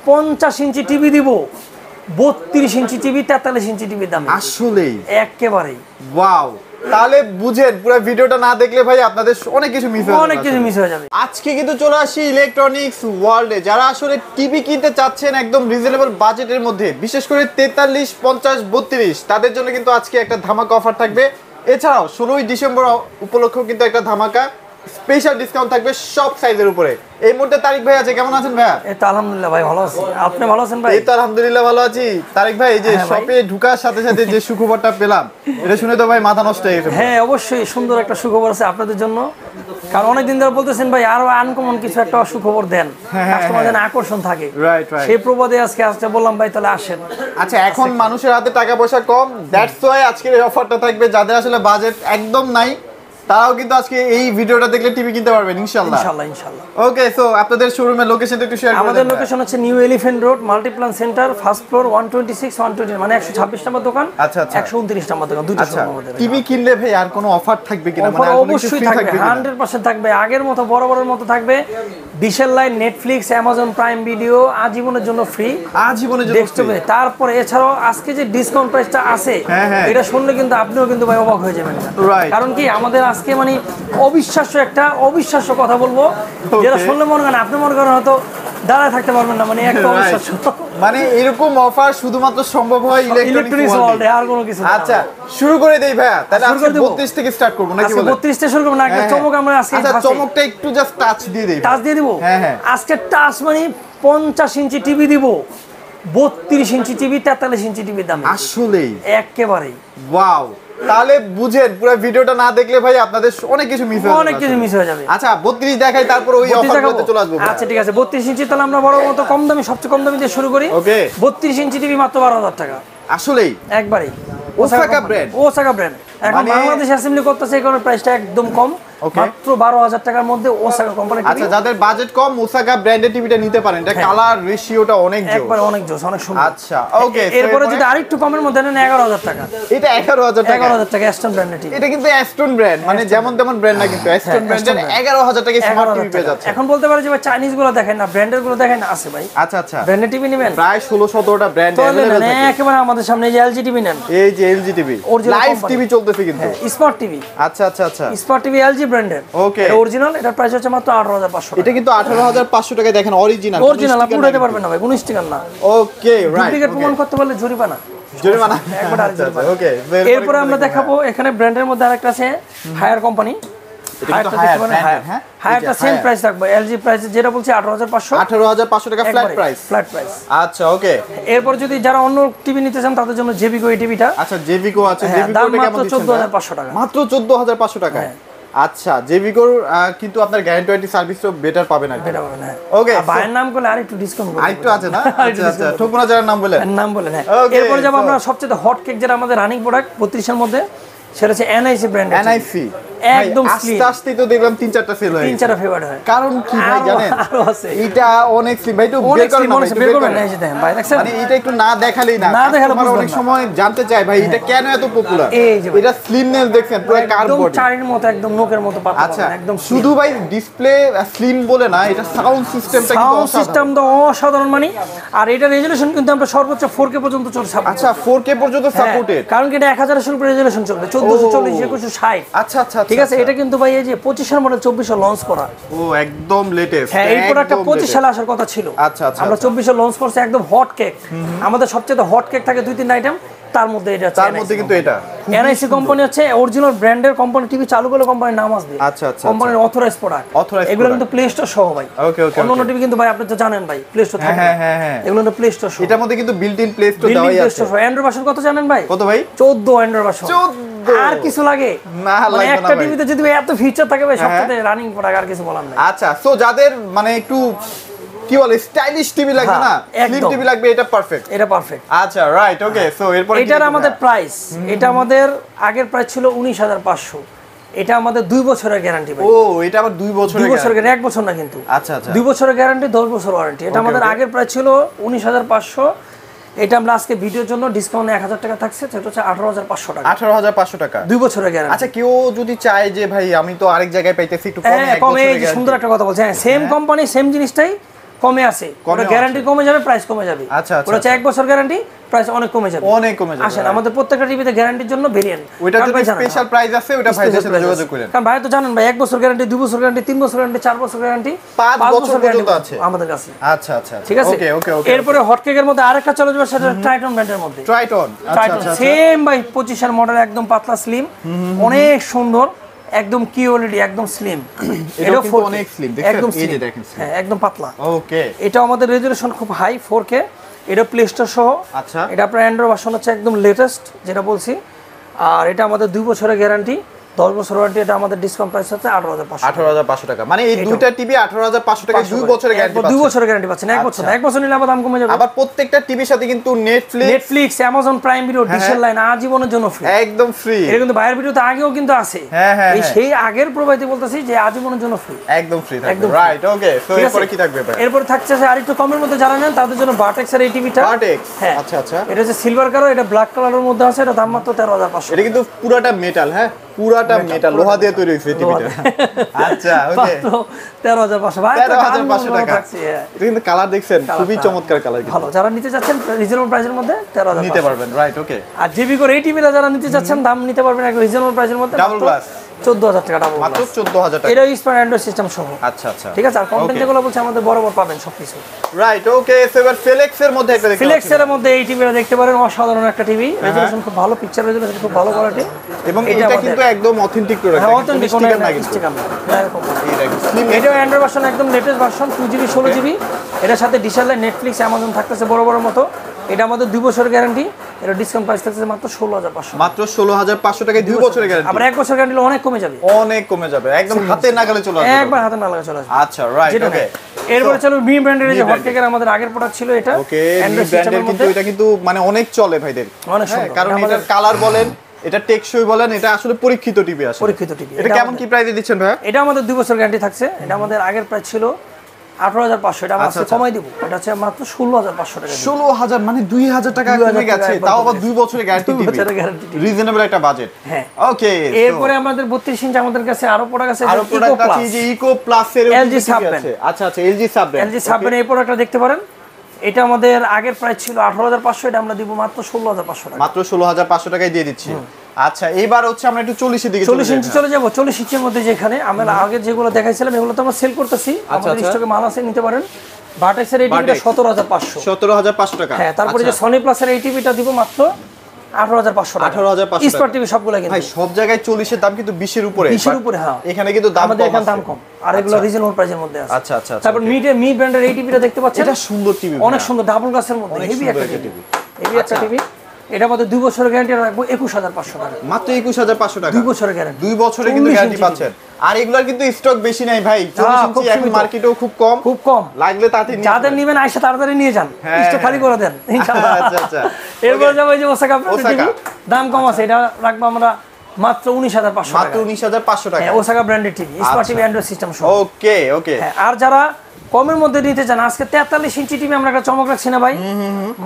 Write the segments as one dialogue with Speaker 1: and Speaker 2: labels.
Speaker 1: 50 inch TV দিব 32 inch TV 43 ইঞ্চি টিভির দামে।
Speaker 2: আসলেই
Speaker 1: একেবারেই
Speaker 2: ওয়াও। তাহলে বুঝেন পুরো ভিডিওটা না দেখলে ভাই আপনাদের অনেক কিছু মিস
Speaker 1: হয়ে যাবে।
Speaker 2: আজকে কিন্তু চলে আসি ইলেকট্রনিক্স ওয়ার্ল্ডে। যারা আসলে টিভি কিনতে চাচ্ছেন একদম রিজনেবল বাজেটের মধ্যে, বিশেষ করে 43, 50, 32 তাদের জন্য কিন্তু আজকে একটা ধামাকা অফার থাকবে। এছাড়াও 16ই ডিসেম্বর উপলক্ষেও কিন্তু একটা ধামাকা স্পেশাল ডিসকাউন্ট থাকবে সব সাইজের উপরে। এই মুহূর্তে তারিক ভাই আছে, কেমন আছেন ভাইয়া?
Speaker 1: এই তো আলহামদুলিল্লাহ ভাই ভালো আছি, আপনি ভালো আছেন ভাই?
Speaker 2: এই তো আলহামদুলিল্লাহ ভালো আছি। তারিক ভাই, এই যে শপে ঢোকার সাথে সাথে যে সুখবরটা পেলাম এটা শুনে তো ভাই মাথা নষ্ট হয়ে গেছে।
Speaker 1: হ্যাঁ অবশ্যই সুন্দর একটা সুখবর আছে আপনাদের জন্য, কারণ অনেকদিন ধরে বলতেছেন ভাই আরো আনকমন কিছু একটা সুখবর দেন, কাস্টমার যেন আকর্ষণ থাকে।
Speaker 2: রাইট রাইট,
Speaker 1: সেই প্রবাদে আজকে আসতে বললাম ভাই তাহলে আসেন।
Speaker 2: আচ্ছা, এখন মানুষের হাতে টাকা পয়সা কম, দ্যাটস ওয়াই আজকের এই অফারটা থাকবে। যাদের আসলে বাজেট একদম নাই তারাও কিন্তু আজকে এই ভিডিওটা দেখলে টিভি কিনতে পারবেন ইনশাআল্লাহ। ওকে, সো আপনাদের শোরুমের লোকেশনটা একটু শেয়ার করুন।
Speaker 1: আমাদের লোকেশন হচ্ছে new elephant road, Multiplan centre, first floor, 126 120, মানে 126 নম্বর দোকান।
Speaker 2: আচ্ছা আচ্ছা,
Speaker 1: 129 নম্বর দোকান, দুটো শোরুম আমাদের।
Speaker 2: টিভি কিনলে ভাই আর কোনো অফার থাকবে কিনা? মানে
Speaker 1: অবশ্যই থাকবে, 100% থাকবে। আগের মতো বরাবরের মতো থাকবে। ডিশের line, Netflix, Amazon Prime video আজীবনের জন্য ফ্রি, আজীবনের জন্য ফ্রি। তারপরে এছাড়াও আজকে যে ডিসকাউন্ট প্রাইসটা আছে এটা শুনলে কিন্তু আপনিও কিন্তু ভাই অবাক হয়ে যাবেন। কারণ কি আমাদের আজকে মানে অবিশ্বাস্য কথা বলবো, যেটা শুনলে মনে করেন আপনি মনে করেন হয়তো দাঁড়ায় থাকতে পারবেন না, মানে একটা অবিশ্বাস্য।
Speaker 2: মানে এরকম অফার শুধুমাত্র সম্ভব হয় ইলেকট্রনিক্স ওয়ার্ল্ডে,
Speaker 1: আর কোনো কিছু না।
Speaker 2: আচ্ছা শুরু করে দেই ভাইয়া, তাহলে আজকে 32 থেকে স্টার্ট করব নাকি বলেন?
Speaker 1: 32 থেকে শুরু করব না, একটা চমক আমরা আজকে।
Speaker 2: আচ্ছা চমকটা একটু জাস্ট টাচ দিয়ে দেই।
Speaker 1: টাচ দিয়ে দিব? হ্যাঁ, আজকে টাচ মানে 50 ইঞ্চি টিভি দিব 32 ইঞ্চি টিভি 43 ইঞ্চি টিভির দামে।
Speaker 2: আসলেই
Speaker 1: একেবারেই
Speaker 2: ওয়াও। তাহলে বুঝেন পুরো ভিডিওটা না দেখলে ভাই আপনাদের অনেক কিছু মিস হয়ে যাবে। আচ্ছা 32 দেখাই, তারপর ওই অফারগুলোতে চলে আসবো।
Speaker 1: আচ্ছা ঠিক আছে, 32 ইঞ্চি তাহলে আমরা বড় মতো কম দামি, সবচেয়ে কম দামি দিয়ে শুরু করি।
Speaker 2: ওকে,
Speaker 1: 32 ইঞ্চি টিভি মাত্র 12,000 টাকা।
Speaker 2: আসলেই
Speaker 1: একবারেই
Speaker 2: ওসাকা ব্র্যান্ড।
Speaker 1: এখন বাংলাদেশে অ্যাসেম্বলি করতেছে, এই কারণে প্রাইসটা একদম কম, মাত্র 12,000 টাকার মধ্যে ওসাকা কোম্পানি টিভি।
Speaker 2: আচ্ছা যাদের বাজেট কম ওসাকা ব্র্যান্ডের টিভিটা নিতে পারেন। এটা কালার রেশিওটা অনেক জোস,
Speaker 1: একবার অনেক জোস, অনেক সুন্দর।
Speaker 2: আচ্ছা ওকে,
Speaker 1: এরপরে যদি আরেকটু কমের মধ্যে নেন 11,000 টাকা।
Speaker 2: এটা 11,000
Speaker 1: টাকা অ্যাস্টন ব্র্যান্ডের টিভি।
Speaker 2: এটা কিন্তু অ্যাস্টন ব্র্যান্ড, মানে যেমন তেমন ব্র্যান্ড না, কিন্তু অ্যাস্টন ব্র্যান্ডের 11,000 টাকা স্মার্ট টিভি পেয়ে যাচ্ছে।
Speaker 1: এখন বলতে পারে যে ভাই চাইনিজ গুলো দেখেন না, ব্র্যান্ডের গুলো দেখেন না, আছে ভাই।
Speaker 2: আচ্ছা আচ্ছা,
Speaker 1: ব্র্যান্ডের টিভি নেবেন
Speaker 2: প্রায় 16-17টা ব্র্যান্ড अवेलेबल থাকে।
Speaker 1: একেবারে আমাদের সামনে যে এলজি টিভি নেন,
Speaker 2: এই যে এলজি টিভি লাইভ টিভি চলতেছে কিন্তু
Speaker 1: স্মার্ট টিভি।
Speaker 2: আচ্ছা আচ্ছা আচ্ছা,
Speaker 1: স্মার্ট টিভি এলজি ব্র্যান্ডের, ওকে অরিজিনাল। এটার প্রাইস হচ্ছে মাত্র 18,500 টাকা।
Speaker 2: এটা কিন্তু 18,500 টাকায় দেখেন অরিজিনাল।
Speaker 1: আপনি উঠাতে পারবেন না ভাই, 19 টাকা না।
Speaker 2: ওকে রাইট,
Speaker 1: ডুপ্লিকেট প্রমাণ করতে পারলে জরিমানা। একবার জরিমানা।
Speaker 2: ওকে,
Speaker 1: এরপর আমরা দেখাবো এখানে ব্র্যান্ডের মধ্যে আরেকটা আছে হায়ার কোম্পানি। হায়ারটা সেম প্রাইস থাকবে, এলজি প্রাইস যেটা বলছি
Speaker 2: 18,500 টাকা ফ্ল্যাট প্রাইস। আচ্ছা ওকে,
Speaker 1: এরপর যদি যারা অন্য টিভি নিতে চান তাদের জন্য জেবিকো এই টিভিটা।
Speaker 2: আচ্ছা জেবিকো আছে, জেবিকোটা কেমন দিচ্ছেন?
Speaker 1: 14,500 টাকা,
Speaker 2: মাত্র 14,500 টাকা। আচ্ছা জেবিকোর কিন্তু আপনার গ্যারান্টি ওয়ারেন্টি সার্ভিসও বেটার পাবেন আর বেটার পাবেন। হ্যাঁ ওকে, ভাইয়ের
Speaker 1: নাম করলে আরেকটু ডিসকাউন্ট করব,
Speaker 2: আরেকটু আছে না? আচ্ছা আচ্ছা, ঠকনা যার নাম বলেন।
Speaker 1: হ্যাঁ এরপর যাব আমরা সবচেয়ে হট কেক, যেটা আমাদের রানিং প্রোডাক্ট 32 এর মধ্যে, সেটা হচ্ছে এনআইসি ব্র্যান্ডের।
Speaker 2: এনআইসি
Speaker 1: একদম স্লিম,
Speaker 2: আস্তে তো দেখলাম 3-4টা সেল হয়,
Speaker 1: 3-4টা ফেভারিট হয়।
Speaker 2: কারণ কি ভাই জানেন, এটা অনেক স্লিম ভাই, একটু বের করেন না,
Speaker 1: বের করেন না, এই যে দেখেন ভাই, দেখছেন
Speaker 2: মানে এটা একটু না দেখালেই না,
Speaker 1: বুঝবেন
Speaker 2: অনেক সময় জানতে চাই ভাই এটা কেন এত পপুলার। এটা স্লিমনেস দেখছেন পুরো কার্ডবোর্ড,
Speaker 1: একদম চারের মতো, একদম নোকের মতো পাতলা।
Speaker 2: আচ্ছা একদম শুধু ভাই ডিসপ্লে স্লিম বলে না, এটা সাউন্ড সিস্টেমটা কিন্তু অসাধারণ,
Speaker 1: সিস্টেম তো অসাধারণ মানে। আর এটা রেজোলিউশন কিন্তু আমরা সর্বোচ্চ 4K পর্যন্ত চলছে।
Speaker 2: আচ্ছা 4K পর্যন্ত সাপোর্টেড,
Speaker 1: কারণ কি এটা 1000 এর উপরে রেজোলিউশন চলবে, 1440 2160।
Speaker 2: আচ্ছা আচ্ছা
Speaker 1: ঠিক আছে, এটা কিন্তু ভাই এই যে 25 এর মডেল 24 লঞ্চ করা।
Speaker 2: ও একদম লেটেস্ট।
Speaker 1: হ্যাঁ এই প্রোডাক্টটা 25 সালে আসার কথা ছিল।
Speaker 2: আচ্ছা আচ্ছা,
Speaker 1: আমরা 24 এ লঞ্চ করছি, একদম হট কেক। আমাদের সবচেয়ে হট কেক থাকে 2-3 আইটেম, তার মধ্যে এটা আছে।
Speaker 2: তার মধ্যে কিন্তু এটা
Speaker 1: এনআইসি কোম্পানি হচ্ছে অরিজিনাল ব্র্যান্ডের কোম্পানি, টিভি চালু করলে কোম্পানির নাম আসবে।
Speaker 2: আচ্ছা আচ্ছা,
Speaker 1: কোম্পানির অথরাইজড প্রোডাক্ট, এগুলো কিন্তু প্লে স্টোর সহ ভাই।
Speaker 2: ওকে ওকে,
Speaker 1: অন্য টিভি কিন্তু ভাই আপনি তো জানেন ভাই প্লে স্টোর থাকে।
Speaker 2: হ্যাঁ হ্যাঁ হ্যাঁ,
Speaker 1: এগুলো তো প্লে স্টোর সহ।
Speaker 2: এটার মধ্যে কিন্তু বিল্ট ইন প্লে স্টোর দেওয়াই আছে।
Speaker 1: অ্যান্ড্রয়েড ভার্সন কত জানেন ভাই?
Speaker 2: কত ভাই?
Speaker 1: 14 অ্যান্ড্রয়েড ভার্সন।
Speaker 2: 14
Speaker 1: আর কিছু লাগে
Speaker 2: না,
Speaker 1: মানে একটা টিভিতে যদি এত ফিচার থাকে ভাই, সবচেয়ে রানিং প্রোডাক্ট, আর কিছু বলার নাই।
Speaker 2: আচ্ছা সো যাদের মানে একটু কি বলে স্টাইলিশ টিভি লাগবে না, স্লিম টিভি লাগবে, এটা পারফেক্ট,
Speaker 1: এটা পারফেক্ট।
Speaker 2: আচ্ছা রাইট ওকে, সো এরপর
Speaker 1: এটার আমাদের প্রাইস, এটা আমাদের আগের প্রাইস ছিল 19,500, এটা আমাদের 2 বছরের গ্যারান্টি ভাই।
Speaker 2: ও এটা আবার 2 বছরের
Speaker 1: 2 বছরের গ্যারান্টি, 1 বছর না কিন্তু।
Speaker 2: আচ্ছা আচ্ছা,
Speaker 1: 2 বছরের গ্যারান্টি, 10 বছর ওয়ারেন্টি। এটা আমাদের আগের প্রাইস ছিল 19,500, এটা আমরা আজকে ভিডিওর জন্য ডিসকাউন্ট 1000 টাকা থাকছে, সেটা হচ্ছে 18,500 টাকা।
Speaker 2: 18,500 টাকা
Speaker 1: 2 বছরের গ্যারান্টি।
Speaker 2: আচ্ছা কেউ যদি চায় যে ভাই আমি তো আরেক জায়গায় পাইতেছি একটু কমে, 1
Speaker 1: কমে,
Speaker 2: বছরের
Speaker 1: সুন্দর একটা কথা বলছেন, সেম কোম্পানি সেম জিনিসটাই কমে আছে, ওটা গ্যারান্টি কমে যাবে, প্রাইস কমে যাবে।
Speaker 2: আচ্ছা
Speaker 1: ওটা হচ্ছে 1 বছর গ্যারান্টি, প্রাইস অনেক কমে যাবে,
Speaker 2: অনেক কমে যাবে।
Speaker 1: আসেন আমাদের প্রত্যেকটা টিভিতে গ্যারান্টির জন্য ভেরিয়েন্ট,
Speaker 2: ওইটা যদি স্পেশাল প্রাইস আছে ওটা ভাইদের সাথে যোগাযোগ করেন।
Speaker 1: কারণ ভাই তো জানেন ভাই 1 বছর গ্যারান্টি, 2 বছর গ্যারান্টি, 3 বছর গ্যারান্টি, 4 বছর গ্যারান্টি,
Speaker 2: 5 বছর পর্যন্ত আছে
Speaker 1: আমাদের কাছে।
Speaker 2: আচ্ছা আচ্ছা
Speaker 1: ঠিক আছে।
Speaker 2: ওকে ওকে ওকে।
Speaker 1: এরপরে হটকেকের মধ্যে আরেকটা চলে যাবে, সেটা ট্রাইটন ব্র্যান্ডের মধ্যে।
Speaker 2: ট্রাইটন, আচ্ছা আচ্ছা
Speaker 1: সেম ভাই 25 এর মডেল, একদম পাতলা স্লিম, অনেক সুন্দর, একদম কিউএলইডি, একদম স্লিম।
Speaker 2: এটা কিন্তু অনেক স্লিম,
Speaker 1: একদম
Speaker 2: এই যে দেখেন,
Speaker 1: হ্যাঁ একদম পাতলা।
Speaker 2: ওকে।
Speaker 1: এটা আমাদের রেজোলিউশন খুব হাই 4K, এটা প্লে স্টোর সহ।
Speaker 2: আচ্ছা।
Speaker 1: এটা আপনার অ্যান্ড্রয়েড ভার্সন হচ্ছে একদম লেটেস্ট যেটা বলছি, আর এটা আমাদের 2 বছরের গ্যারান্টি, 10 বছর ওয়ারেন্টি। এটা আমাদের ডিসকাউন্ট প্রাইস হচ্ছে 18,500
Speaker 2: টাকা। মানে এই দুইটা টিভি 18,500 টাকা 2 বছরের গ্যারান্টি পাচ্ছেন।
Speaker 1: 2 বছরের গ্যারান্টি পাচ্ছেন, 1 বছর না, 1 বছর নিলে আবার দাম কমে যাবে।
Speaker 2: আবার প্রত্যেকটা টিভির সাথে কিন্তু
Speaker 1: নেটফ্লিক্স, অ্যামাজন প্রাইম ভিডিও, ডিশের লাইন আজীবনের জন্য ফ্রি,
Speaker 2: একদম ফ্রি।
Speaker 1: এটা কিন্তু বাইরের ভিডিওতে আগেও কিন্তু আছে, এই সেই আগের প্রোভাইডে বলতেছি যে আজীবনের জন্য ফ্রি,
Speaker 2: একদম ফ্রি থাকবে। রাইট, ওকে। সো এরপরে কি থাকবে ভাই?
Speaker 1: এরপর থাকছে যে আরেকটু কমের মধ্যে যারা নেন তাদের জন্য ভার্টেক্স এর এই টিভিটা।
Speaker 2: ভার্টেক্স,
Speaker 1: হ্যাঁ
Speaker 2: আচ্ছা আচ্ছা।
Speaker 1: এটা হচ্ছে সিলভার কালার, এটা ব্ল্যাক কালারের মধ্যে আছে, এটা দাম মাত্র 13,500।
Speaker 2: এটা কিন্তু পুরাটা মেটাল, হ্যাঁ পুরাটা মেটাল, লোহা দিয়ে তৈরি হয়েছে টিভিটা। আচ্ছা ওকে।
Speaker 1: 13,500 ভাই,
Speaker 2: 13,500 টাকা। এটা কিন্তু কালার দেখছেন, খুবই চমৎকার কালার।
Speaker 1: ভালো, যারা নিতে চাচ্ছেন রিজনেবল প্রাইসের মধ্যে 13,000
Speaker 2: নিতে পারবেন। রাইট, ওকে।
Speaker 1: আর জিবি করে এই টিভিটা যারা নিতে চাচ্ছেন দাম নিতে পারবেন একদম রিজনেবল প্রাইসের মধ্যে,
Speaker 2: ডাবল গ্লাস
Speaker 1: 14,000 টাকা, ডাবল
Speaker 2: মাত্র 14,000 টাকা।
Speaker 1: এটা স্মার্ট অ্যান্ড্রয়েড সিস্টেম সহ।
Speaker 2: আচ্ছা আচ্ছা,
Speaker 1: ঠিক আছে। আর কন্টেন্ট যেগুলো বলছে আমাদের বরাবর পাবেন সবকিছু।
Speaker 2: রাইট, ওকে। সো এবার ফ্লেক্স এর মধ্যে একটা দেখতে পাচ্ছি।
Speaker 1: ফ্লেক্স এর মধ্যে এই টিভিটা দেখতে পারেন, অসাধারণ একটা টিভি, রেজোলিউশন খুব ভালো, পিকচার রেজোলিউশন খুব ভালো কোয়ালিটি,
Speaker 2: এবং এটা কিন্তু একদম অথেন্টিক প্রোডাক্ট,
Speaker 1: হ্যাঁ অথেন্টিক, কোনো স্টিকার না, এরকম। এটা অ্যান্ড্রয়েড ভার্সন, একদম লেটেস্ট ভার্সন, 2GB 16GB। এটার সাথে ডিশের লাইন, নেটফ্লিক্স, অ্যামাজন থাকতেছে বড় বড় মতো। এটা আমাদের 2 বছরের গ্যারান্টি, এটা ডিসকাউন্ট প্রাইস থাকছে মাত্র 16,500,
Speaker 2: মাত্র 16,500 টাকায় 2 বছরের গ্যারান্টি।
Speaker 1: আবার 1 বছর গ্যারান্টি অনেক কমে যাবে,
Speaker 2: অনেক কমে যাবে, একদম হাতে নাগালে চলে আসবে,
Speaker 1: একবার হাতে নাগালে চলে আসবে।
Speaker 2: আচ্ছা, রাইট, ওকে।
Speaker 1: এরপরে চলো মি ব্র্যান্ডের যে হটকেকের আমাদের আগের প্রোডাক্ট ছিল, এটা
Speaker 2: ওকে। মি ব্র্যান্ডের কিন্তু এটা কিন্তু মানে অনেক চলে ভাইদের,
Speaker 1: অনেক সুন্দর,
Speaker 2: কারণ এটার কালার বলেন, এটা টেকসই বলেন, এটা আসলে পরীক্ষিত টিভি আসলে,
Speaker 1: পরীক্ষিত টিভি।
Speaker 2: এটা কেমন কি প্রাইসে দিচ্ছেন ভাই?
Speaker 1: এটা আমাদের 2 বছর গ্যারান্টি থাকছে, এটা আমাদের আগের প্রাইস ছিল 18,500, এটা আমরা কমাই দিব, এটা হচ্ছে মাত্র 16,500 টাকা।
Speaker 2: 16,000 মানে 2,000 টাকা কমে গেছে, তাও আবার 2 বছরের গ্যারান্টি টিভি, রিজনেবল একটা বাজেট।
Speaker 1: হ্যাঁ,
Speaker 2: ওকে।
Speaker 1: এরপরে আমাদের 32 ইঞ্চি আমাদের কাছে আরো প্রোডাক্ট আছে,
Speaker 2: আরো প্রোডাক্ট আছে, যে ইকো প্লাস এর
Speaker 1: LG সাবব্র্যান্ড।
Speaker 2: আচ্ছা আচ্ছা, LG সাবব্র্যান্ড,
Speaker 1: LG সাবব্র্যান্ড এই প্রোডাক্টটা দেখতে পারেন। এটা আমাদের আগের প্রাইস ছিল 18,500, এটা আমরা দিব মাত্র 16,500 টাকা,
Speaker 2: মাত্র 16,500 টাকায় দিয়ে দিচ্ছি। আচ্ছা, এইবার হচ্ছে আমরা একটু 40 এর দিকে
Speaker 1: 40 ইঞ্চি চলে যাব। 40 ইঞ্চির মধ্যে যেখানে আমরা আগে যেগুলো দেখাইছিলাম এগুলো তো আমরা সেল করতেছি, আমাদের স্টকে মাল আছে, নিতে পারেন। ভার্টেক্সের এই টিভিটা 17,500,
Speaker 2: 17,500 টাকা।
Speaker 1: হ্যাঁ, তারপরে যে সনি প্লাসের এই টিভিটা দিব মাত্র 18,500 টাকা।
Speaker 2: 18,500
Speaker 1: স্মার্ট টিভি সবগুলো কিন্তু
Speaker 2: ভাই সব জায়গায় 40 এর দাম কিন্তু 20 এর উপরে,
Speaker 1: 20 এর উপরে। হ্যাঁ,
Speaker 2: এখানে কিন্তু দাম
Speaker 1: আমাদের
Speaker 2: কম,
Speaker 1: এখানে দাম কম, আর এগুলো রিজনেবল প্রাইসের মধ্যে আছে।
Speaker 2: আচ্ছা আচ্ছা।
Speaker 1: তারপর মি ব্র্যান্ডের এই টিভিটা দেখতে পাচ্ছেন,
Speaker 2: এটা সুন্দর টিভি,
Speaker 1: অনেক সুন্দর, ডাবল গ্লাসের মধ্যে, হেভি একটা টিভি, হেভি একটা টিভি। এটা আমাদের 2 বছরের গ্যারান্টি রাখবো 21,500 টাকা,
Speaker 2: মাত্র 21,500 টাকা,
Speaker 1: 2 বছরের গ্যারান্টি,
Speaker 2: 2 বছরের কিন্তু গ্যারান্টি পাচ্ছেন। আর এগুলার কিন্তু স্টক বেশি নাই ভাই, 40 ইঞ্চি এখন মার্কেটেও খুব কম,
Speaker 1: খুব কম,
Speaker 2: লাগলে তাড়াতাড়ি নিয়ে
Speaker 1: যাদের নেবেন আইসা তাড়াতাড়ি নিয়ে যান, স্টক খালি করে দেন ইনশাআল্লাহ।
Speaker 2: আচ্ছা আচ্ছা।
Speaker 1: এরপর যাবো এই যে ওসাকা টিভি, দাম কম আছে, এটা রাখবো আমরা মাত্র 19,500 টাকা,
Speaker 2: মাত্র 19,500 টাকা।
Speaker 1: হ্যাঁ, ওসাকা ব্র্যান্ডের TV, smart TV, Android system সহ।
Speaker 2: ওকে ওকে।
Speaker 1: হ্যাঁ, আর যারা কমের মধ্যে নিতে চান, আজকে 43 ইঞ্চি টিভি আমরা একটা চমক রাখছি না ভাই,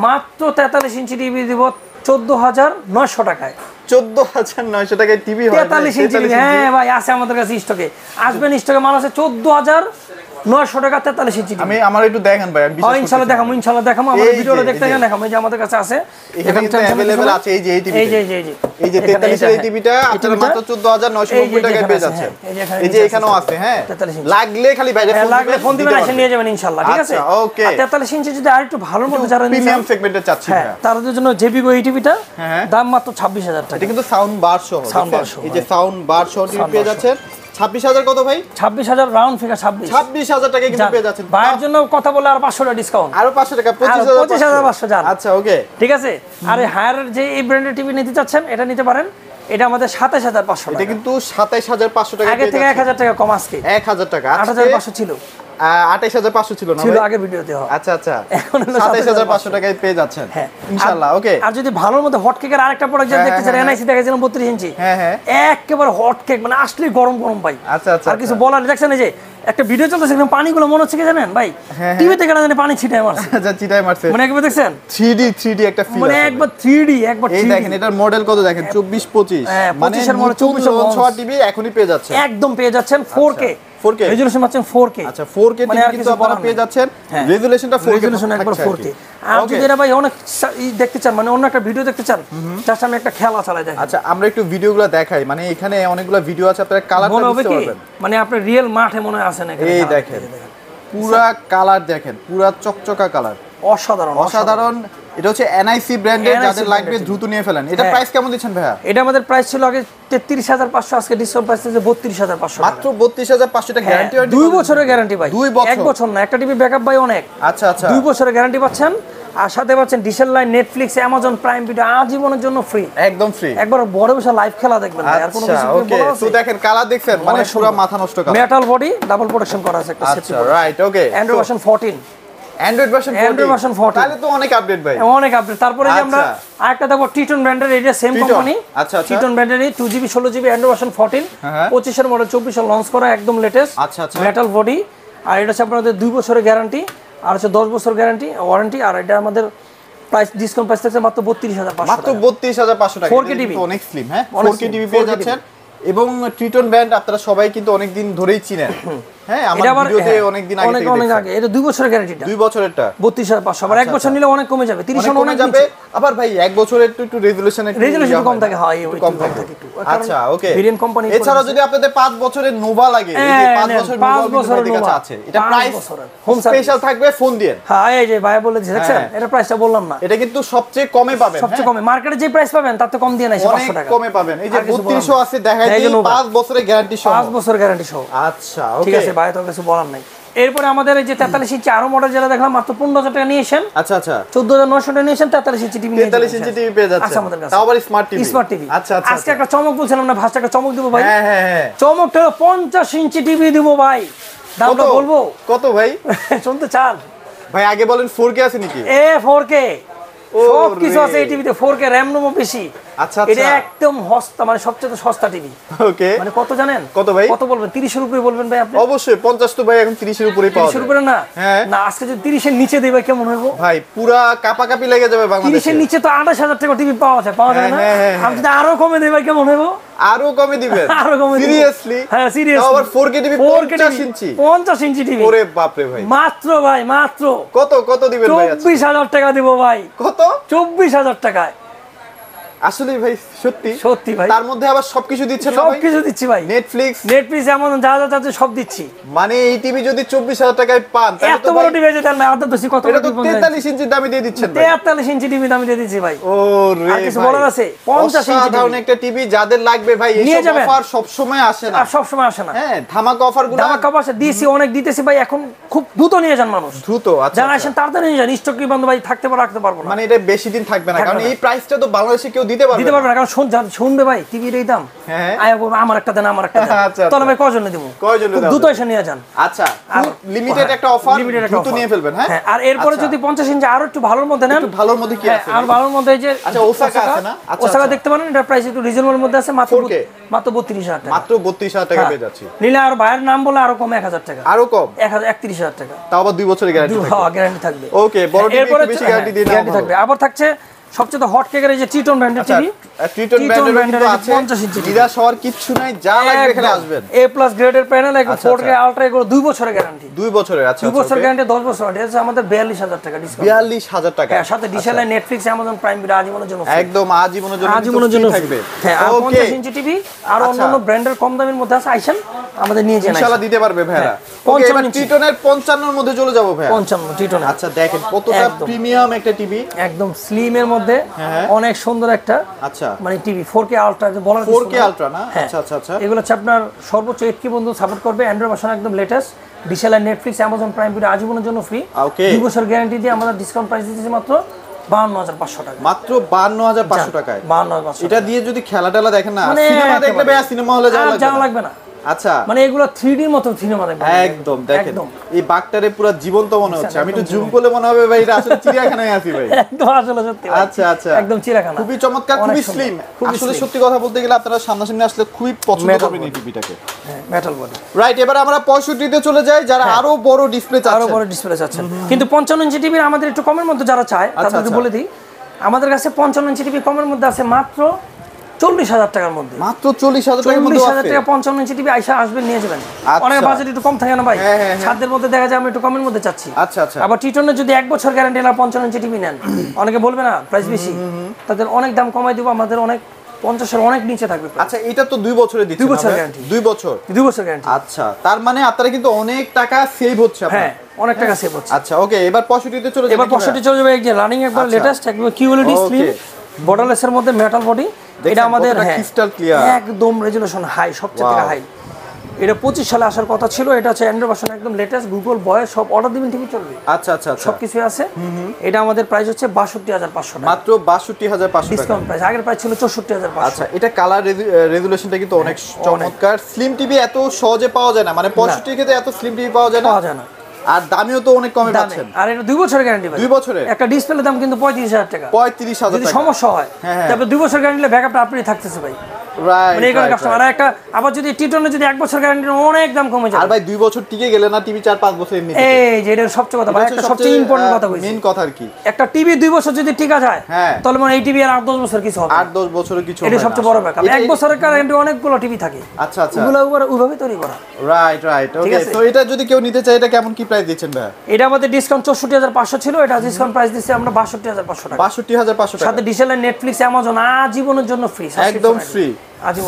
Speaker 1: মাত্র 43 ইঞ্চি টিভি দিব 14,900 টাকায়।
Speaker 2: 14,900 টাকায় টিভি হয়,
Speaker 1: 43 ইঞ্চি টিভি, হ্যাঁ ভাই আছে আমাদের কাছে স্টকে, আসবেন স্টকে মাল আছে 14,900 টাকা 43 ইঞ্চি টিভি।
Speaker 2: আমি আমার একটু দেখান ভাই, আমি
Speaker 1: হ্যাঁ, ইনশাআল্লাহ দেখাবো, ইনশাআল্লাহ দেখাবো, আমাদের ভিডিওটা দেখতে গেলে দেখাবো, এই যে আমাদের কাছে আছে,
Speaker 2: এখানে কিন্তু अवेलेबल আছে, এই যে এই টিভি,
Speaker 1: এই যে
Speaker 2: এই যে 43 এর এই টিভিটা আপনারা মাত্র 14,990 টাকায় পেয়ে যাচ্ছেন। এই যে এখানেও আছে, হ্যাঁ, লাগলে খালি বাইরে
Speaker 1: ফোন দিবেন, এসে নিয়ে যাবেন ইনশাআল্লাহ, ঠিক আছে।
Speaker 2: ওকে।
Speaker 1: 43 ইঞ্চি যদি আরেকটু ভালো মতো যারা
Speaker 2: প্রিমিয়াম সেগমেন্টে চাচ্ছেন,
Speaker 1: হ্যাঁ, তাদের জন্য জেবিগো এই টিভিটা
Speaker 2: হ্যাঁ,
Speaker 1: দাম মাত্র 26,000 টাকা।
Speaker 2: এটা কিন্তু সাউন্ড বার সহ, এই যে সাউন্ড বার সহ টিভি পেয়ে যাচ্ছেন। 26,000 কত ভাই?
Speaker 1: 26,000 রাউন্ড ফিগার,
Speaker 2: 26,000 টাকা কিন্তু পেয়ে যাচ্ছেন।
Speaker 1: ভাইয়ের জন্য কথা বলে আর 500 টাকা ডিসকাউন্ট,
Speaker 2: আরো 500 টাকা,
Speaker 1: 25,500 জান।
Speaker 2: আচ্ছা, ওকে,
Speaker 1: ঠিক আছে। আর হায়ার যে এই ব্র্যান্ডের টিভি নিতে চাচ্ছেন, এটা নিতে পারেন, এটা আমাদের 27,500 টাকা,
Speaker 2: এটা কিন্তু 27,500 টাকা,
Speaker 1: আগে থেকে 1,000 টাকা কম, আজকে
Speaker 2: 1,000 টাকা,
Speaker 1: 8,500 ছিল,
Speaker 2: 28,500 ছিল না
Speaker 1: ছিল
Speaker 2: ভাই?
Speaker 1: আগের ভিডিওতে।
Speaker 2: আচ্ছা আচ্ছা,
Speaker 1: এখন হলো
Speaker 2: 27,500 টাকায় পেয়ে যাচ্ছেন,
Speaker 1: হ্যাঁ
Speaker 2: ইনশাআল্লাহ। ওকে।
Speaker 1: আর যদি ভালোর মধ্যে হট কেকের আরেকটা প্রোডাক্ট যেটা দেখতে চান, এনআইসি দেখাইছিলাম 32 ইঞ্চি,
Speaker 2: হ্যাঁ হ্যাঁ,
Speaker 1: একেবারে হট কেক, মানে আসলে গরম গরম ভাই।
Speaker 2: আচ্ছা আচ্ছা।
Speaker 1: আর কিছু বলার, দেখছেন এই যে একটা ভিডিও চলতেছে, পানিগুলো মনে হচ্ছে কি জানেন ভাই, টিভিতে কেন জানি পানি ছিটায় মারছে,
Speaker 2: আচ্ছা, চিটাই মারছে,
Speaker 1: মানে একবার দেখছেন
Speaker 2: 3D একটা ফিল,
Speaker 1: মানে একবার 3D, একবার
Speaker 2: এই দেখেন এটার মডেল কত দেখেন, 24-25,
Speaker 1: হ্যাঁ, 25 এর মডেল,
Speaker 2: 24 টিভি এখনই পেয়ে যাচ্ছে,
Speaker 1: একদম পেয়ে যাচ্ছেন 4K
Speaker 2: 4K
Speaker 1: রেজোলিউশন পাচ্ছেন 4K।
Speaker 2: আচ্ছা 4K টিভি কিন্তু আপনারা পেয়ে যাচ্ছেন, রেজোলিউশনটা 4K,
Speaker 1: রেজোলিউশন একবার 4K। আর যদি এরা ভাই অনেক দেখতে চান, মানে অন্য একটা ভিডিও দেখতে চান, জাস্ট আমি একটা খেলা চালাই দেখেন।
Speaker 2: আচ্ছা আমরা একটু ভিডিওগুলো দেখাই, মানে এখানে অনেকগুলো ভিডিও আছে, আপনারা কালারটা বুঝতে পারবেন,
Speaker 1: মানে আপনি রিয়েল মাঠে মনে আছেন এখানে।
Speaker 2: এই দেখেন পুরা কালার, দেখেন পুরা চকচকা কালার,
Speaker 1: অসাধারণ
Speaker 2: অসাধারণ। এটা হচ্ছে এনআইসি ব্র্যান্ডের, যাদের লাগবে দ্রুত নিয়ে ফেলেন। এটা প্রাইস কেমন দিচ্ছেন ভাইয়া?
Speaker 1: এটা আমাদের প্রাইস ছিল আগে 33500, আজকে ডিসকাউন্ট প্রাইস আছে 32500,
Speaker 2: মাত্র 32500 টাকা। গ্যারান্টি
Speaker 1: 2 বছরের গ্যারান্টি ভাই,
Speaker 2: 2 বছর,
Speaker 1: 1 বছর না, একটা টিভি ব্যাকআপ ভাই অনেক।
Speaker 2: আচ্ছা আচ্ছা
Speaker 1: 2 বছরের গ্যারান্টি পাচ্ছেন, আর সাথে পাচ্ছেন ডিশেল line, Netflix, Amazon Prime video আজীবনের জন্য ফ্রি,
Speaker 2: একদম ফ্রি।
Speaker 1: একবার বড় বড় লাইভ খেলা দেখবেন ভাই, আর কোনো কিছু
Speaker 2: ওকে। তো দেখেন কালার দেখছেন, মানে পুরো মাথা নষ্ট colour,
Speaker 1: metal body, double protection করা আছে একটা সেফটি।
Speaker 2: আচ্ছা রাইট, ওকে।
Speaker 1: অ্যান্ড্রয়েড ভার্সন 14,
Speaker 2: অ্যান্ড্রয়েড ভার্সন 14, তাহলে তো অনেক আপডেট ভাই,
Speaker 1: অনেক আপডেট। তারপরে যে আমরা আরেকটা দেখো টিটন ব্র্যান্ডের, এটা সেম কোম্পানি।
Speaker 2: আচ্ছা আচ্ছা
Speaker 1: টিটন ব্র্যান্ডের 2GB 16GB অ্যান্ড্রয়েড ভার্সন 14, 25 এর মডেল, 24 লঞ্চ করা, একদম লেটেস্ট।
Speaker 2: আচ্ছা আচ্ছা
Speaker 1: মেটাল বডি, আর এটা হচ্ছে আপনাদের 2 বছরের গ্যারান্টি, আর হচ্ছে 10 বছর গ্যারান্টি ওয়ারেন্টি। আর এটা আমাদের প্রাইস ডিসকাউন্ট প্রাইস থাকছে মাত্র 32500,
Speaker 2: মাত্র 32500 টাকা।
Speaker 1: 4K টিভি,
Speaker 2: অনেক স্লিম, হ্যাঁ 4K টিভি পেয়ে যাচ্ছেন। এবং ট্রিটন ব্র্যান্ড আপনারা সবাই কিন্তু অনেক দিন ধরেই চিনেন, হ্যাঁ আমার ভিডিওতে অনেক দিন আগে থেকে
Speaker 1: অনেক আগে। এটা 2 বছরের গ্যারান্টিটা,
Speaker 2: 2 বছরেরটা
Speaker 1: 32500, আবার 1 বছর নিলে অনেক কমে যাবে, 30
Speaker 2: কমে যাবে। আবার ভাই 1 বছরের একটু রেজোলিউশন
Speaker 1: কম থাকে, হয়
Speaker 2: কম থাকে একটু। আচ্ছা ওকে।
Speaker 1: Variant company.
Speaker 2: এছাড়াও যদি আপনাদের 5 বছরের নোভা লাগে, এই যে 5 বছরের নোভা আপনাদের কাছে আছে, এটা প্রাইস
Speaker 1: হোম
Speaker 2: স্পেশাল থাকবে, ফোন দিয়ে।
Speaker 1: হ্যাঁ এই যে ভাই বলে দিয়েছেন, এটা প্রাইসটা বললাম না,
Speaker 2: এটা কিন্তু সবচেয়ে কমে পাবেন,
Speaker 1: সবচেয়ে কমে মার্কেটে যে প্রাইস পাবেন তাতে কম দিয়ে নাই, 500 টাকা
Speaker 2: কমে পাবেন। এই যে 3200 আছে, দেখাই দিই 5 বছরের গ্যারান্টি সহ,
Speaker 1: 5 বছর গ্যারান্টি সহ।
Speaker 2: আচ্ছা ওকে,
Speaker 1: ঠিক আছে ভাই, তো কিছু বলার নাই। এরপরে আমাদের এই যে 43 ইঞ্চি আরো মডেল যেটা দেখলাম, মাত্র 15000 টাকা নিয়েছেন।
Speaker 2: আচ্ছা আচ্ছা
Speaker 1: 14900 টাকা নিয়েছেন, 43 ইঞ্চি টিভি,
Speaker 2: 43 ইঞ্চি টিভি পেয়ে যাচ্ছে,
Speaker 1: আচ্ছা আমাদের কাছে
Speaker 2: তাও আবার স্মার্ট টিভি,
Speaker 1: স্মার্ট টিভি।
Speaker 2: আচ্ছা আচ্ছা
Speaker 1: আজকে একটা চমক বলছিলাম না, ফার্স্ট একটা চমক দিব ভাই।
Speaker 2: হ্যাঁ হ্যাঁ হ্যাঁ,
Speaker 1: চমকটা হলো 50 ইঞ্চি টিভি দিব ভাই। দামটা বলবো
Speaker 2: কত ভাই?
Speaker 1: শুনতে চান
Speaker 2: ভাই? আগে বলেন 4K আছে নাকি?
Speaker 1: 4K সব কিছু আছে এই টিভিতে, 4K র‍্যাম রোমও বেশি।
Speaker 2: আচ্ছা
Speaker 1: এটা একদম সস্তা, মানে সবচেয়ে সস্তা টিভি।
Speaker 2: ওকে,
Speaker 1: মানে কত জানেন?
Speaker 2: কত ভাই?
Speaker 1: কত বলবেন? 30 এর উপরে বলবেন ভাই আপনি?
Speaker 2: অবশ্যই 50 তো ভাই এখন 30 এর উপরেই পাওয়া যায়।
Speaker 1: 30 এর উপরে না?
Speaker 2: হ্যাঁ
Speaker 1: না, আজকে যদি 30 এর নিচে দেই ভাই কেমন হইব
Speaker 2: ভাই? পুরা কাপাকাপি লেগে যাবে বাংলাদেশে।
Speaker 1: 30 এর নিচে তো 28000 টাকা টিভি পাওয়া যায় না? আমি যদি আরো কমে দেই ভাই কেমন হইব?
Speaker 2: আরো কমে দিবেন?
Speaker 1: আরো কমে দিবেন
Speaker 2: সিরিয়াসলি?
Speaker 1: হ্যাঁ সিরিয়াসলি।
Speaker 2: আবার 4K টিভি 50 ইঞ্চি,
Speaker 1: 50 ইঞ্চি টিভি।
Speaker 2: ওরে বাপ রে ভাই,
Speaker 1: মাত্র ভাই মাত্র
Speaker 2: কত দিবেন ভাই?
Speaker 1: 24000 টাকা দিব ভাই।
Speaker 2: কত?
Speaker 1: 24000 টাকায়।
Speaker 2: আসলে ভাই সত্যি
Speaker 1: সত্যি ভাই,
Speaker 2: তার মধ্যে আবার সবকিছু দিচ্ছেন না ভাই?
Speaker 1: সবকিছু দিচ্ছি ভাই,
Speaker 2: নেটফ্লিক্স
Speaker 1: এমন যা যা আছে সব দিচ্ছি।
Speaker 2: মানে এই টিভি যদি 24000 টাকায় পান, তাহলে
Speaker 1: এত বড় টিভি আছে, তার মানে আদা দোষী কত?
Speaker 2: এটা তো 43 ইঞ্চি দামে দিয়ে দিচ্ছেন ভাই।
Speaker 1: 43 ইঞ্চি টিভি দামে দিয়ে দিচ্ছি ভাই।
Speaker 2: ও রে
Speaker 1: আর কিছু বলার আছে? 50 ইঞ্চি
Speaker 2: সাধারণ একটা টিভি যাদের লাগবে ভাই, এই সব অফার সব সময় আসে না,
Speaker 1: আর সব সময় আসে না।
Speaker 2: হ্যাঁ ধামাকা অফারগুলো
Speaker 1: ধামাকা অফার দিয়েছি, অনেক দিতেছি ভাই, এখন খুব দ্রুত নিয়ে যান মানুষ,
Speaker 2: দ্রুত। আচ্ছা
Speaker 1: যারা আসেন তাড়াতাড়ি নিয়ে যান, স্টক কি বন্ধ ভাই থাকতে পারবো রাখতে পারবো না,
Speaker 2: মানে এটা বেশি দিন থাকবে না, কারণ এই প্রাইসটা তো বাংলাদেশে কেউ দিতে পারবে
Speaker 1: না, কারণ শুনবে ভাই টিভির এই দাম,
Speaker 2: হ্যাঁ
Speaker 1: আয়া বলবে আমার একটা দেন, আমার একটা দেন।
Speaker 2: আচ্ছা
Speaker 1: তাহলে ভাই কয়জনে দেব? দ্রুত এসে নিয়ে যান।
Speaker 2: আচ্ছা লিমিটেড একটা অফার, দ্রুত নিয়ে ফেলবেন। হ্যাঁ
Speaker 1: আর এরপরে যদি 50 ইঞ্চি আরো একটু ভালোর মধ্যে নেন,
Speaker 2: একটু ভালোর মধ্যে কি আছে?
Speaker 1: আর ভালোর মধ্যে এই যে
Speaker 2: আচ্ছা ওসাকা আছে না? আচ্ছা
Speaker 1: ওসাকা দেখতে পারেন, এটা প্রাইস একটু রিজনেবল মধ্যে আছে, মাত্র 32000 টাকা।
Speaker 2: মাত্র 32000 টাকা পেয়ে যাচ্ছি।
Speaker 1: নিলে আর ভাইয়ের নাম বলে আরো কম 1000 টাকা,
Speaker 2: আরো কম
Speaker 1: 31000 টাকা,
Speaker 2: তাও আবার 2 বছরের গ্যারান্টি থাকবে।
Speaker 1: হ্যাঁ গ্যারান্টি থাকবে।
Speaker 2: ওকে, বড় টিভি একটু বেশি গ্যারান্টি দিয়ে
Speaker 1: গ্যারান্টি থাকবে। আবার থাকছে সবচেয়ে হট কেকের এই যে টিটন ব্র্যান্ডের টিভি,
Speaker 2: ট্রিটন ব্র্যান্ডের আছে
Speaker 1: 50 ইঞ্চি টিভি।
Speaker 2: নিরাশ হওয়ার কিছু নাই, যা লাগবে এখানে আসবেন।
Speaker 1: A+ গ্রেডের প্যানেল, একদম 4K আলট্রা, এগুলো 2 বছরের গ্যারান্টি।
Speaker 2: 2 বছরের? আচ্ছা
Speaker 1: 2 বছর গ্যারান্টি, 10 বছর। এটা হচ্ছে আমাদের 42000 টাকা ডিসকাউন্ট।
Speaker 2: 42000 টাকা,
Speaker 1: হ্যাঁ, সাথে ডিশেল, নেটফ্লিক্স, অ্যামাজন প্রাইম ভিডিও আজীবনের জন্য
Speaker 2: একদম আজীবনের জন্য
Speaker 1: থাকবে।
Speaker 2: থাকবে।
Speaker 1: হ্যাঁ, আর 50 ইঞ্চি টিভি আর অন্যান্য ব্র্যান্ডের কম দামের মধ্যে আছে, আইসেন আমাদের নিয়ে যান,
Speaker 2: ইনশাআল্লাহ দিতে পারবে ভাইরা। ওকে, এবার ট্রিটনের 55 এর মধ্যে চলে যাব ভাই।
Speaker 1: 55 ট্রিটন।
Speaker 2: আচ্ছা দেখেন কতটা প্রিমিয়াম একটা টিভি,
Speaker 1: একদম স্লিম এর মধ্যে, অনেক সুন্দর একটা
Speaker 2: আচ্ছা
Speaker 1: মানে টিভি, 4K আলট্রা যে বলার
Speaker 2: 4K আলট্রা না? আচ্ছা আচ্ছা আচ্ছা,
Speaker 1: এগুলো হচ্ছে আপনার সর্বোচ্চ 8K বন্ধু সাপোর্ট করবে, অ্যান্ড্রয়েড ভার্সন একদম লেটেস্ট, ডিশেল, নেটফ্লিক্স, অ্যামাজন প্রাইম ভিডিও আজীবনের জন্য ফ্রি। 2 বছর গ্যারান্টি দিয়ে আমাদের ডিসকাউন্ট প্রাইস দিতেছি মাত্র 52500 টাকা।
Speaker 2: মাত্র 52500 টাকায়।
Speaker 1: 52500
Speaker 2: এটা দিয়ে যদি খেলা টেলা দেখেন না, সিনেমা দেখলে ভাই সিনেমা হলে যাওয়া
Speaker 1: লাগবে না।
Speaker 2: আচ্ছা
Speaker 1: মানে এগুলো 3D এর মতো সিনেমা দেখবেন
Speaker 2: একদম। দেখেন এই বাঘটারে পুরো জীবন্ত মনে হচ্ছে, আমি একটু জুম করলে মনে হবে ভাই এটা আসলে চিড়িয়াখানায় আছি ভাই।
Speaker 1: একদম আসলে সত্যি।
Speaker 2: আচ্ছা আচ্ছা,
Speaker 1: একদম চিড়িয়াখানা,
Speaker 2: খুবই চমৎকার, খুবই স্লিম। আসলে সত্যি কথা বলতে গেলে আপনারা সামনাসামনি আসলে খুবই পছন্দ করবেন এই টিভিটাকে।
Speaker 1: হ্যাঁ, মেটাল বডি।
Speaker 2: রাইট, এবার আমরা 65 তে চলে যাই, যারা আরো বড় ডিসপ্লে চাচ্ছেন।
Speaker 1: আরো বড় ডিসপ্লে চাচ্ছেন, কিন্তু 55 ইঞ্চি টিভি আমাদের একটু কমের মধ্যে যারা চায় তাদেরকে বলে দিই, আমাদের কাছে 55 ইঞ্চি টিভি কমের মধ্যে আছে মাত্র 40,000 টাকার মধ্যে,
Speaker 2: মাত্র 40,000 টাকার মধ্যে
Speaker 1: 40,000 টাকা 55 ইঞ্চি টিভি আইসা আসবেন নিয়ে যাবেন। অনেক বাজেট একটু কম থাকে না ভাই, সাধ্যের মধ্যে দেখা যায় আমি একটু কমের মধ্যে চাচ্ছি।
Speaker 2: আচ্ছা আচ্ছা।
Speaker 1: আবার টিটনের যদি 1 বছর গ্যারান্টি না 55 ইঞ্চি টিভি নেন, অনেকে বলবে না প্রাইস বেশি, তাদের অনেক দাম কমাই দিব, আমাদের অনেক 50 এর অনেক নিচে থাকবে।
Speaker 2: আচ্ছা, এটা তো 2 বছরের দিচ্ছেন,
Speaker 1: 2 বছর গ্যারান্টি,
Speaker 2: 2 বছর
Speaker 1: 2 বছর গ্যারান্টি।
Speaker 2: আচ্ছা, তার মানে আপনারা কিন্তু অনেক টাকা সেভ হচ্ছে আপনাদের।
Speaker 1: হ্যাঁ, অনেক টাকা সেভ হচ্ছে।
Speaker 2: আচ্ছা, ওকে, এবার 65 তে চলে যাবে।
Speaker 1: এবার 65 চলে যাবে, এই যে রানিং একবার লেটেস্ট একবার কিউএলইডি স্লিম বর্ডারলেস এর মধ্যে মেটাল বডি। এটা আমাদের
Speaker 2: ক্রিস্টাল ক্লিয়ার,
Speaker 1: একদম রেজোলিউশন হাই, সবচেয়ে থেকে হাই। এটা 25 সালে আসার কথা ছিল, এটা হচ্ছে অ্যান্ড্রয়েড ভার্সন একদম লেটেস্ট, গুগল ভয়েস সব অর্ডার দিবেন টিভি চলবে।
Speaker 2: আচ্ছা আচ্ছা আচ্ছা,
Speaker 1: সবকিছু আছে। এটা আমাদের প্রাইস হচ্ছে 62,500 টাকা,
Speaker 2: মাত্র 62,500 টাকা
Speaker 1: ডিসকাউন্ট প্রাইস। আগের প্রাইস ছিল 64,500।
Speaker 2: আচ্ছা, এটা কালার রেজুলেশনটা কিন্তু অনেক চমৎকার। স্লিম টিভি এত সহজে পাওয়া যায় না, মানে 65 ক্ষেত্রে এত স্লিম টিভি পাওয়া যায় না, আর দামিও তো অনেক কমে পাচ্ছেন।
Speaker 1: আর এটা 2 বছরের গ্যারান্টি ভাই,
Speaker 2: 2 বছরের
Speaker 1: একটা ডিসপ্লে দাম কিন্তু 35,000 টাকা।
Speaker 2: 35,000
Speaker 1: যদি
Speaker 2: টাকা
Speaker 1: সমস্যা হয় তবে 2 বছর গ্যারান্টি ব্যাকআপটা আপনি থাকতেছে ভাই। মানে এই কারণে কাস্টমার একটা, আবার যদি টিটনে যদি 1 বছর গ্যারান্টি অনেক দাম কমে যায়।
Speaker 2: আর ভাই 2 বছর টিকে গেলে না টিভি 4-5 বছর এমনি।
Speaker 1: এই যে এটা সবচেয়ে কথা ভাই, একটা সবচেয়ে ইম্পর্টেন্ট কথা কইছি,
Speaker 2: মেইন কথা আর কি,
Speaker 1: একটা টিভি 2 বছর যদি টিকা যায় তাহলে মানে এই টিভি আর 8-10 বছর কিছু হবে,
Speaker 2: 8-10 বছরের কিছু হবে
Speaker 1: এটা
Speaker 2: না।
Speaker 1: সবচেয়ে বড় ব্যাকআপ। 1 বছরের গ্যারান্টি অনেকগুলো টিভি থাকে।
Speaker 2: আচ্ছা আচ্ছা,
Speaker 1: ওগুলো ওইভাবে তৈরি করা।
Speaker 2: রাইট রাইট, ওকে। তো এটা যদি কেউ নিতে চায়, এটা কেমন কি প্রাইস দিচ্ছেন ভাই?
Speaker 1: এটা আমাদের ডিসকাউন্ট 64,500 ছিল, এটা ডিসকাউন্ট প্রাইস দিচ্ছি আমরা 62,500 টাকা।
Speaker 2: 62,500 টাকা,
Speaker 1: সাথে ডিশেল, নেটফ্লিক্স, অ্যামাজন আজীবনের জন্য ফ্রি,
Speaker 2: একদম ফ্রি।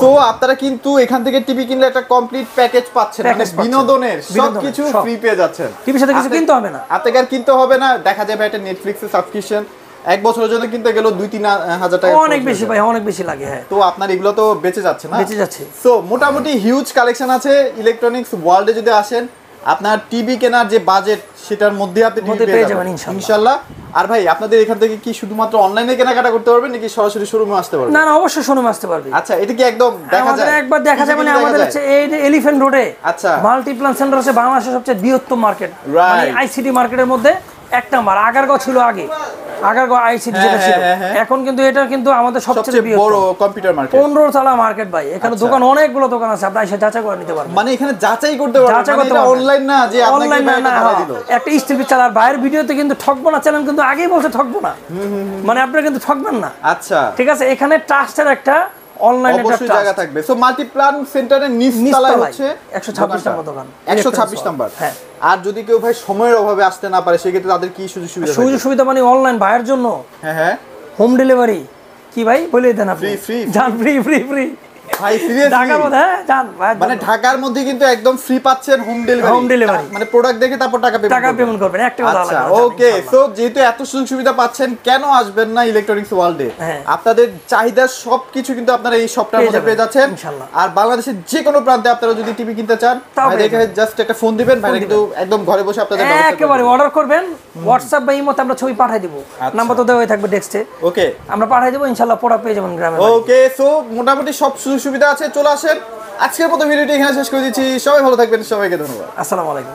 Speaker 2: সো আপনারা কিন্তু এখান থেকে টিভি কিনলে একটা কমপ্লিট প্যাকেজ পাচ্ছেন, মানে বিনোদনের সবকিছু ফ্রি পেয়ে যাচ্ছেন।
Speaker 1: টিভির সাথে কিছু কিনতে হবে না,
Speaker 2: আপনাকে আর কিনতে হবে না। দেখা যাবে একটা নেটফ্লিক্সের সাবস্ক্রিপশন 1 বছরের জন্য কিনতে গেল 2-3 হাজার টাকা,
Speaker 1: অনেক বেশি ভাই, অনেক বেশি লাগে। হ্যাঁ,
Speaker 2: তো আপনার এগুলো তো বেঁচে যাচ্ছে না,
Speaker 1: বেঁচে যাচ্ছে।
Speaker 2: সো মোটামুটি হিউজ কালেকশন আছে ইলেকট্রনিক্স ওয়ার্ল্ডে। যদি আসেন, আপনার টিভি কেনার যে বাজেট সেটার মধ্যে আপনি টিভি পেয়ে যাবেন ইনশাআল্লাহ। আর ভাই, আপনাদের এখান থেকে কি শুধুমাত্র অনলাইনে কেনাকাটা করতে পারবেন নাকি সরাসরি শোরুমে আসতে পারবেন?
Speaker 1: না না, অবশ্যই শোরুমে আসতে পারবে।
Speaker 2: আচ্ছা, এটা কি একদম দেখা যায়?
Speaker 1: একবার দেখা যায়, মানে আমাদের হচ্ছে এই যে এলিফ্যান্ট রোডে
Speaker 2: আচ্ছা
Speaker 1: মাল্টিপ্লান সেন্টার আছে, বাংলাদেশের সবচেয়ে বৃহত্তম মার্কেট, মানে আইসিটি মার্কেটের মধ্যে 1 নাম্বার। আগারগাঁও ছিল আগে, আগারগাঁও আইসিটি যেটা ছিল, এখন কিন্তু এটা কিন্তু আমাদের সবচেয়ে বড়
Speaker 2: কম্পিউটার মার্কেট,
Speaker 1: 15 তলা মার্কেট ভাই। এখানে দোকান, অনেকগুলো দোকান আছে, আপনি এসে যাচাই করে নিতে পারবেন।
Speaker 2: মানে এখানে যাচাই করতে পারবেন, মানে এটা অনলাইন না যে আপনাকে টাকা দিল।
Speaker 1: একটা স্টিল পিকচার আর বাইরের ভিডিওতে কিন্তু ঠকবো না, চ্যানেল কিন্তু আগেই বলছে ঠকবো না, মানে আপনারা কিন্তু ঠকবেন না।
Speaker 2: আচ্ছা,
Speaker 1: ঠিক আছে, এখানে ট্রাস্টের একটা অনলাইন একটা
Speaker 2: জায়গা থাকবে। সো মাল্টিপ্লান সেন্টারের নিচতলায় হচ্ছে
Speaker 1: 126 নম্বর দোকান,
Speaker 2: 126 নাম্বার।
Speaker 1: হ্যাঁ,
Speaker 2: আর যদি কেউ ভাই সময়ের অভাবে আসতে না পারে, সেক্ষেত্রে তাদের কি সুযোগ সুবিধা?
Speaker 1: সুযোগ সুবিধা মানে অনলাইন ভাইয়ের জন্য
Speaker 2: হ্যাঁ
Speaker 1: হোম ডেলিভারি। কি ভাই বলে দেন আপনি?
Speaker 2: ফ্রি
Speaker 1: জান, ফ্রি ফ্রি ফ্রি
Speaker 2: ভাই, সিরিয়াসলি
Speaker 1: ঢাকার মধ্যে জান ভাই,
Speaker 2: মানে ঢাকার মধ্যে কিন্তু একদম ফ্রি পাচ্ছেন হোম ডেলিভারি, মানে প্রোডাক্ট দেখে তারপর টাকা পেমেন্ট করবেন, একটা কথা আলাদা। ওকে, সো যেহেতু এত সুযোগ সুবিধা পাচ্ছেন, কেন আসবেন না ইলেকট্রনিক্স ওয়ার্ল্ডে? আপনাদের চাহিদা সবকিছু কিন্তু আপনারা এই শপটার মধ্যে পেয়ে যাচ্ছেন। আর বাংলাদেশের যে কোনো প্রান্তে আপনারা যদি টিভি কিনতে চান, ভাই দেখে জাস্ট একটা ফোন দিবেন, ভাই কিন্তু একদম ঘরে বসে আপনাদের
Speaker 1: একেবারে অর্ডার করবেন, হোয়াটসঅ্যাপ বা ইমোতে আমরা ছবি পাঠিয়ে দিব, নাম্বার তো দেওয়াই থাকবে ডেস্কে।
Speaker 2: ওকে,
Speaker 1: আমরা পাঠিয়ে দেব, ইনশাআল্লাহ প্রোডাক্ট পেয়ে যাবেন গ্রামে।
Speaker 2: ওকে, সো মোটামুটি সব সুযোগ সুবিধা আছে, চলে আসেন। আজকের মতো ভিডিওটি এখানে শেষ করে দিচ্ছি। সবাই ভালো থাকবেন, সবাইকে ধন্যবাদ।
Speaker 1: আসসালামু আলাইকুম।